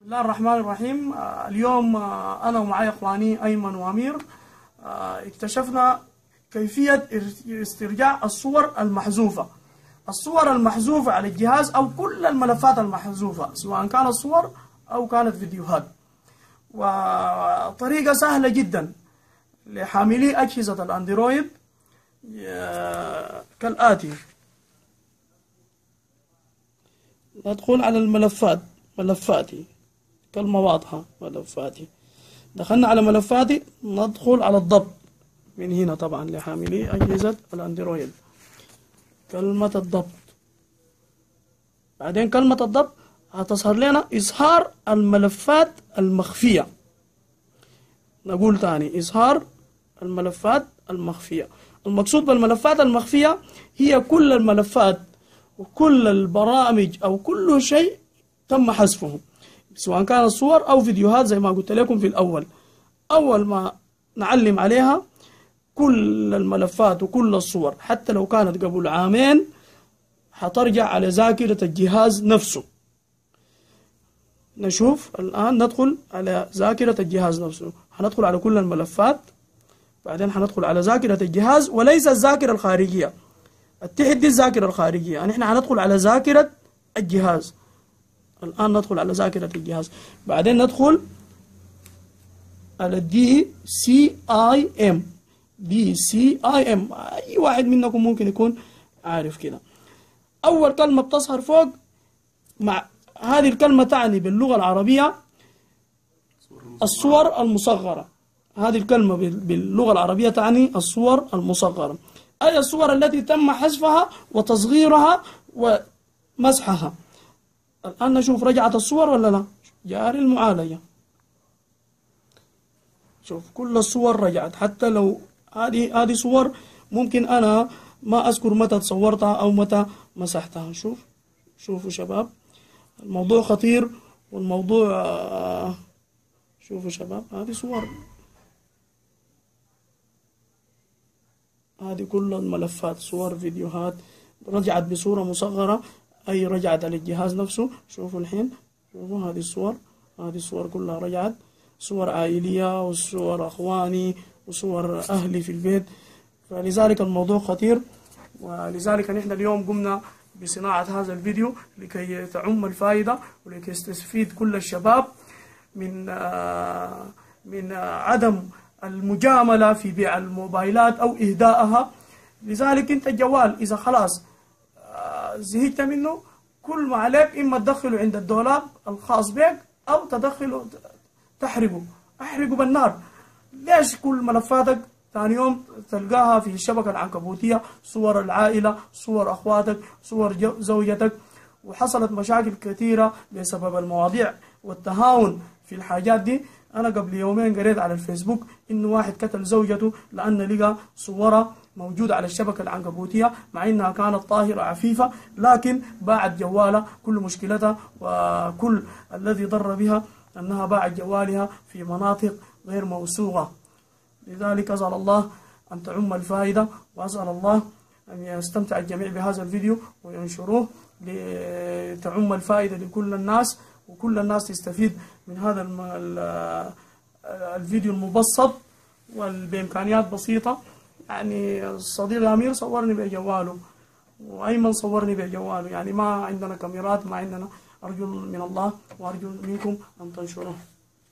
بسم الله الرحمن الرحيم. اليوم أنا ومعي إخواني أيمن وأمير اكتشفنا كيفية استرجاع الصور المحذوفة. الصور المحذوفة على الجهاز أو كل الملفات المحذوفة سواء كانت صور أو كانت فيديوهات، وطريقة سهلة جدا لحاملي أجهزة الأندرويد كالآتي: ندخل على ملفاتي كلمة واضحة، ملفاتي. دخلنا على ملفاتي، ندخل على الضبط من هنا طبعا لحاملي أجهزة الأندرويد، كلمة الضبط. بعدين كلمة الضبط هتظهر لنا إظهار الملفات المخفية. نقول تاني: إظهار الملفات المخفية. المقصود بالملفات المخفية هي كل الملفات وكل البرامج أو كل شيء تم حذفه، سواء كانت صور أو فيديوهات. زي ما قلت لكم في الأول، أول ما نعلم عليها كل الملفات وكل الصور حتى لو كانت قبل عامين حترجع على ذاكرة الجهاز نفسه. نشوف الآن، ندخل على ذاكرة الجهاز نفسه، هندخل على كل الملفات، بعدين هندخل على ذاكرة الجهاز وليس الذاكرة الخارجية. التحت دي الذاكرة الخارجية، يعني احنا هندخل على ذاكرة الجهاز. الآن ندخل على ذاكرة الجهاز، بعدين ندخل على DCIM. أي واحد منكم ممكن يكون عارف كده. أول كلمة بتظهر فوق، مع هذه الكلمة تعني باللغة العربية الصور المصغرة. هذه الكلمة باللغة العربية تعني الصور المصغرة، أي الصور التي تم حذفها وتصغيرها ومسحها. الآن نشوف رجعت الصور ولا لا. جاري المعالجة، شوف كل الصور رجعت، حتى لو هذه صور ممكن أنا ما أذكر متى تصورتها أو متى مسحتها. شوفوا شباب، الموضوع خطير والموضوع شوفوا شباب، هذه صور، هذه كل الملفات صور فيديوهات رجعت بصورة مصغرة، أي رجعت على الجهاز نفسه. شوفوا الحين، شوفوا هذه الصور، هذه الصور كلها رجعت، صور عائلية وصور أخواني وصور أهلي في البيت. فلذلك الموضوع خطير، ولذلك نحن اليوم قمنا بصناعة هذا الفيديو لكي تعم الفائدة ولكي يستفيد كل الشباب من عدم المجاملة في بيع الموبايلات أو إهدائها. لذلك أنت الجوال إذا خلاص زهقت منه، كل ما عليك إما تدخله عند الدولاب الخاص بك أو تدخله أحرقه بالنار. ليش كل ملفاتك ثاني يوم تلقاها في الشبكة العنكبوتية، صور العائلة، صور أخواتك، صور زوجتك؟ وحصلت مشاكل كثيرة بسبب المواضيع والتهاون في الحاجات دي. أنا قبل يومين قريت على الفيسبوك إنه واحد قتل زوجته لأن لقى صورة موجودة على الشبكة العنكبوتية، مع إنها كانت طاهرة عفيفة، لكن باعت جوالها. كل مشكلتها وكل الذي ضر بها أنها باعت جوالها في مناطق غير موثوقة. لذلك أسأل الله أن تعم الفائدة، وأسأل الله أن يستمتع الجميع بهذا الفيديو وينشروه لتعم الفائدة لكل الناس، وكل الناس تستفيد من هذا الفيديو المبسط وبإمكانيات بسيطة. يعني الصديق أمير صورني بجواله وأيمن صورني بجواله، يعني ما عندنا كاميرات، ما عندنا. أرجو من الله وأرجو منكم أن تنشروه.